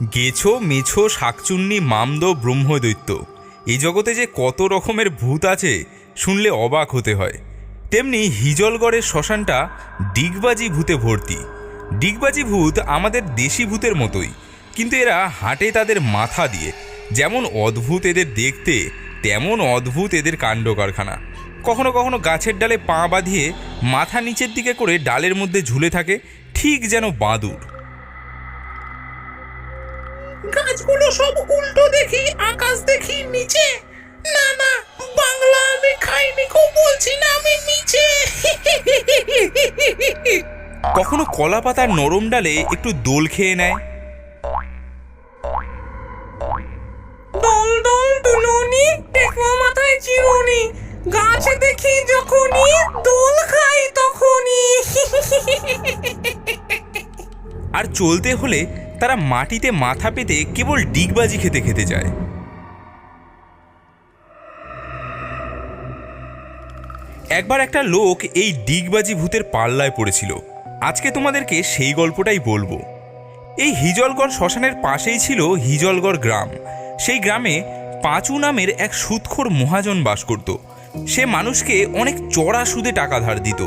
গেছো মেছো শাকচুন্নি মামদ ব্রহ্মদৈত্য, এই জগতে যে কত রকমের ভূত আছে শুনলে অবাক হতে হয়। তেমনি হিজলগড়ের শ্মশানটা ডিগবাজি ভূতে ভর্তি। ডিগবাজি ভূত আমাদের দেশি ভূতের মতোই, কিন্তু এরা হাঁটে তাদের মাথা দিয়ে। যেমন অদ্ভুত এদের দেখতে, তেমন অদ্ভুত এদের কাণ্ড কারখানা। কখনো কখনো গাছের ডালে পা বাঁধিয়ে মাথা নিচের দিকে করে ডালের মধ্যে ঝুলে থাকে, ঠিক যেন বাঁদুর। গাছগুলো সব উল্টো দেখি, আকাশ দেখি নিচে। না না, বাংলা আমি খাইনি, খুব বলছি না আমি নিচে। কখনো কলা পাতার নরম ডালে একটু দোল খেয়ে নেয়। দল দল দুলুনি, দেখো মাথায় চিরুনি, গাছে দেখি যখনই, দোল খাই তখনই। আর চলতে হলে তারা মাটিতে মাথা পেতে কেবল ডিগবাজি খেতে খেতে যায়। একবার একটা লোক এই ডিগবাজি ভূতের পাল্লায় পড়েছিল। আজকে তোমাদেরকে সেই গল্পটাই বলবো। এই হিজলগড় শ্মশানের পাশেই ছিল হিজলগড় গ্রাম। সেই গ্রামে পাঁচু নামের এক সুদখোর মহাজন বাস করত। সে মানুষকে অনেক চড়া সুদে টাকা ধার দিত।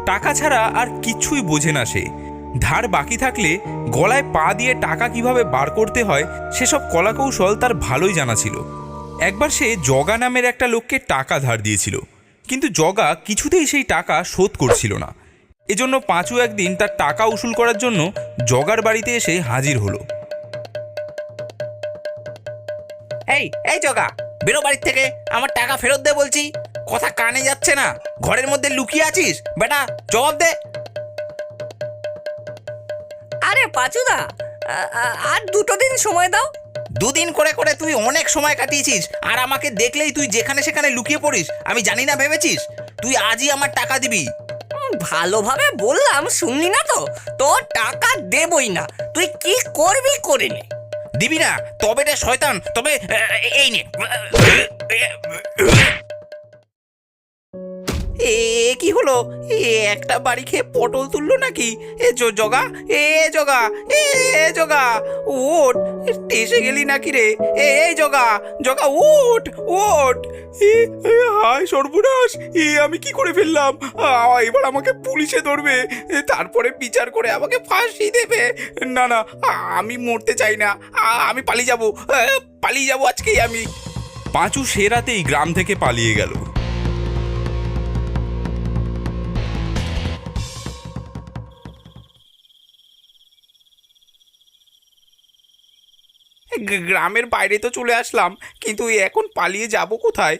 টাকা ছাড়া আর কিছুই বোঝে না সে। ধার বাকি থাকলে গলায় পা দিয়ে টাকা কিভাবে বার করতে হয় সেসব কলাকৌশল তার ভালোই জানা ছিল। একবার সে জগা নামের একটা লোককে টাকা ধার দিয়েছিল, কিন্তু জগা কিছুতেই সেই টাকা শোধ করছিল না। এজন্য পাঁচু একদিন তার টাকা উসুল করার জন্য জগার বাড়িতে এসে হাজির হলো। এই এই জগা, বেরো বাড়ির থেকে, আমার টাকা ফেরত দে বলছি। কথা কানে যাচ্ছে না? ঘরের মধ্যে লুকিয়ে আছিস বেটা? জবাব দে। আরে পাচুদা, আর দুটো দিন সময় দাও। দুদিন করে করে তুই অনেক সময় কাটিয়েছিস, আর আমাকে দেখলেই তুই যেখানে সেখানে লুকিয়ে পড়িস। আমি জানি না ভেবেছিস? তুই আজই আমার টাকা দিবি। ভালোভাবে বললাম, শুনলি না তো? তোর টাকা দেবই না, তুই কি করবি করে নে। দিবি না? তবে রে শয়তান, তবে এই নে। এ কি হলো? একটা বাড়ি খেয়ে পটল তুললো নাকি? জগা, জগা, জগা, ওঠ। এসে গেলি নাকি রে? এই জগা, জগা, ওঠ ওঠ। হায় সর্বনাশ, আমি কি করে ফেললাম? এবার আমাকে পুলিশে ধরবে, তারপরে বিচার করে আমাকে ফাঁসি দেবে। না না, আমি মরতে চাই না, আমি পালিয়ে যাবো আজকেই আমি। পাঁচু সে রাতেই গ্রাম থেকে পালিয়ে গেল। গ্রামের বাইরে তো চলে আসলাম, কিন্তু এখন পালিয়ে যাব কোথায়?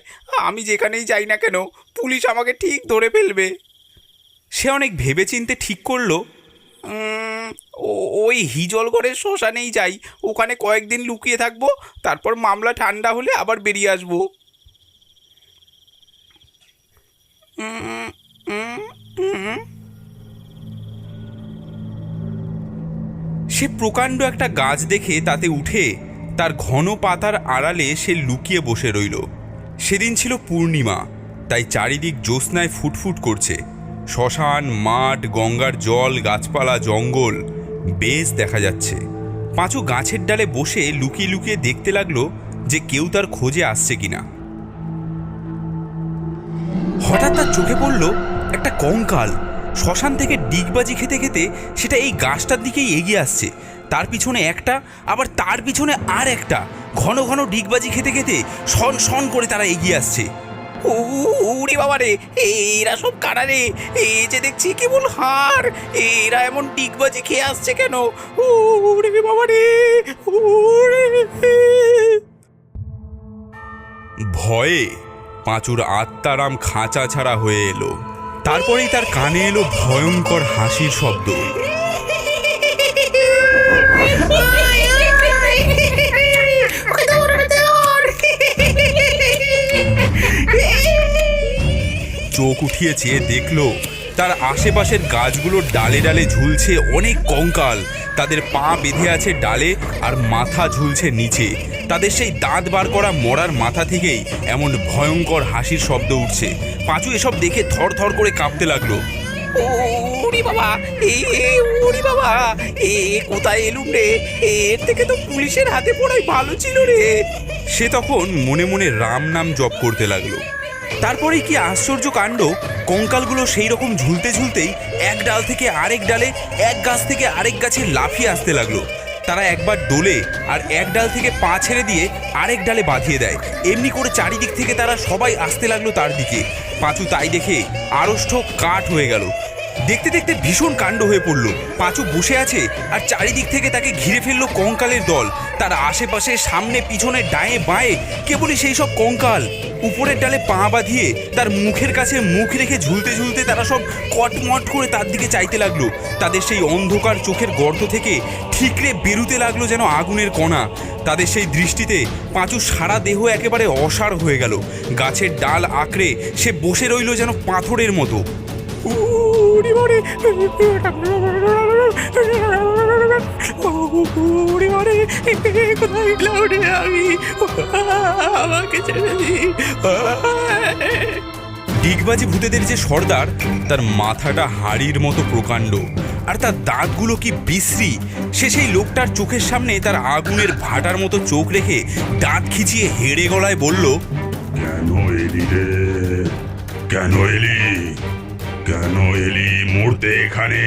আমি যেখানেই যাই না কেন পুলিশ আমাকে ঠিক ধরে ফেলবে। সে অনেক ভেবেচিন্তে ঠিক করলো ওই হিজলগড়ের শ্মশানেই যাই, ওখানে কয়েকদিন লুকিয়ে থাকবো, তারপর মামলা ঠান্ডা হলে আবার বেরিয়ে আসবো। সে প্রকাণ্ড একটা গাছ দেখে তাতে উঠে তার ঘন পাতার আড়ালে সে লুকিয়ে বসে রইল। সেদিন ছিল পূর্ণিমা, তাই চারিদিক জ্যোৎস্নায় ফুটফুট করছে। শ্মশান, মাঠ, গঙ্গার জল, গাছপালা, জঙ্গল বেশ দেখা যাচ্ছে। পাঁচু গাছের ডালে বসে লুকিয়ে লুকিয়ে দেখতে লাগলো যে কেউ তার খোঁজে আসছে কিনা। হঠাৎ তার চোখে পড়ল একটা কঙ্কাল। শ্মশান থেকে ডিগবাজি খেতে খেতে সেটা এই গাছটার দিকেই এগিয়ে আসছে। তার পিছনে একটা, আবার তার পিছনে আর একটা। ঘন ঘন ডিগবাজি খেতে খেতে শন শন করে তারা এগিয়ে আসছে। উড়ি বাবা রে, এরা সব কারা রে? এই যে দেখছি কেবল হাড়, এরা এমন ডিগবাজি খেয়ে আসছে কেন? উড়ি বাবা রে, ভয়ে পাঁচুর আত্মারাম খাঁচা ছাড়া হয়ে এলো। তারপরেই তার কানে এলো ভয়ঙ্কর হাসির শব্দ। চোখ উঠিয়ে চেয়ে দেখলো তার আশেপাশের গাছগুলোর ডালে ডালে ঝুলছে অনেক কঙ্কাল। তাদের পা বেঁধে আছে ডালে আর মাথা ঝুলছে নিচে। তাদের সেই দাঁত বার করা মরার মাথা থেকেই এমন ভয়ঙ্কর হাসির শব্দ উঠছে। পাঁচু এসব দেখে থর থর করে কাঁপতে লাগলো। ওরে বাবা, ওরে বাবা, কোথায় এলুম রে? এর থেকে তো পুলিশের হাতে পড়াই ভালো ছিল রে। সে তখন মনে মনে রাম নাম জপ করতে লাগলো। তারপরে কি আশ্চর্য কাণ্ড, কঙ্কালগুলো সেই রকম ঝুলতে ঝুলতেই এক ডাল থেকে আরেক ডালে, এক গাছ থেকে আরেক গাছে লাফিয়ে আসতে লাগলো। তারা একবার দোলে আর এক ডাল থেকে পা ছেড়ে দিয়ে আরেক ডালে বাঁধিয়ে দেয়। এমনি করে চারিদিক থেকে তারা সবাই আসতে লাগলো তার দিকে। পাঁচু তাই দেখে আড়ষ্ট কাঠ হয়ে গেল। দেখতে দেখতে ভীষণ কাণ্ড হয়ে পড়ল। পাঁচু বসে আছে আর চারিদিক থেকে তাকে ঘিরে ফেললো কঙ্কালের দল। তার আশেপাশে, সামনে, পিছনে, ডায়ে বাঁয়ে কেবলই সেই সব কঙ্কাল। উপরের ডালে পা বাঁধিয়ে তার মুখের কাছে মুখ রেখে ঝুলতে ঝুলতে তারা সব কটমট করে তার দিকে চাইতে লাগলো। তাদের সেই অন্ধকার চোখের গর্ত থেকে ঠিকরে বেরুতে লাগলো যেন আগুনের কণা। তাদের সেই দৃষ্টিতে পাঁচুর সারা দেহ একেবারে অসাড় হয়ে গেল। গাছের ডাল আঁকড়ে সে বসে রইল যেন পাথরের মতো। ডিগবাজি ভূতেদের যে সর্দার, তার মাথাটা হাড়ির মতো প্রকাণ্ড আর তার দাঁতগুলো কি বিশ্রী। সে সেই লোকটার চোখের সামনে তার আগুনের ভাটার মতো চোখ রেখে দাঁত খিচিয়ে হেড়ে গলায় বলল, কেন এলি রে? কেন এলি? কেন এলি মরতে এখানে?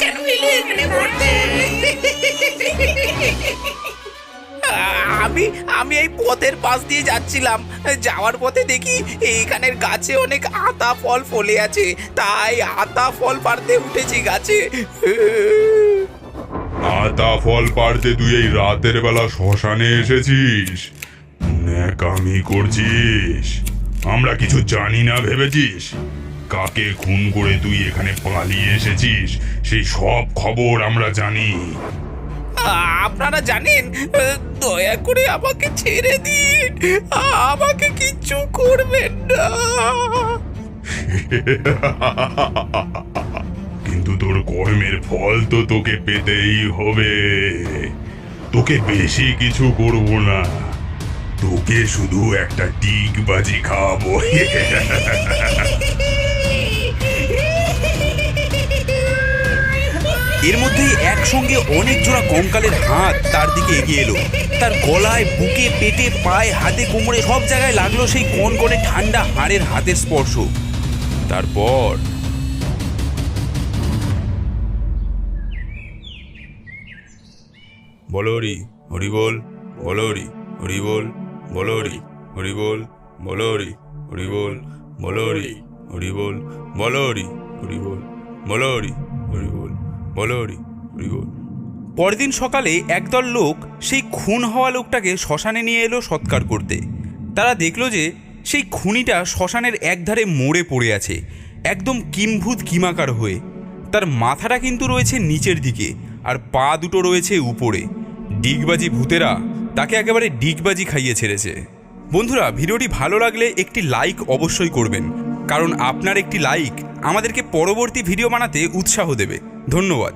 কেন এলি এখানে মরতে? আমি এই পথের পাশ দিয়ে যাচ্ছিলাম। যাওয়ার পথে দেখি এইখানের গাছে অনেক আতা ফল ফলে আছে, তাই আতা ফল পাড়তে উঠেছি গাছে। আতা ফল পাড়তে তুই এই রাতের বেলা শ্মশানে এসেছিস? ন্যাকামি করছিস? আমরা কিছু জানি না ভেবেছিস? কাকে খুন করে তুই এখানে পালিয়ে এসেছিস সেই সব খবর আমরা জানি। আপনারা জানেন, দয়া করে আমাকে ছেড়ে দিন, আমাকে কিচ্ছু করবেন না। কিন্তু তোর কর্মের ফল তো তোকে পেতেই হবে। তোকে বেশি কিছু করব না, তোকে শুধু একটা ডিগবাজি খাওয়াবো। এর মধ্যেই একসঙ্গে অনেক জোড়া কঙ্কালের হাত তার দিকে এগিয়ে এলো। তার গলায়, বুকে, পেটে, পায়ে, হাতে, কোমরে সব জায়গায় লাগলো সেই কনকনে ঠান্ডা হাড়ের হাতের স্পর্শ। তারপর বলো হরি হরি বল, বলো হরি হরি বল, বলো হরি হরি বল, বলো হরি হরি বল, বলো হরি হরি বল, বলো হরি হরি বল, বলো হরি হরি বল, বলো হরি হরি বল। পরদিন সকালে একদল লোক সেই খুন হওয়া লোকটাকে শ্মশানে নিয়ে এলো সৎকার করতে। তারা দেখলো যে সেই খুনিটা শ্মশানের একধারে মরে পড়ে আছে, একদম কিম্ভূত কিমাকার হয়ে। তার মাথাটা কিন্তু রয়েছে নিচের দিকে আর পা দুটো রয়েছে উপরে। ডিগবাজি ভূতেরা তাকে একেবারে ডিগবাজি খাইয়ে ছেড়েছে। বন্ধুরা, ভিডিওটি ভালো লাগলে একটি লাইক অবশ্যই করবেন, কারণ আপনার একটি লাইক আমাদেরকে পরবর্তী ভিডিও বানাতে উৎসাহ দেবে। ধন্যবাদ।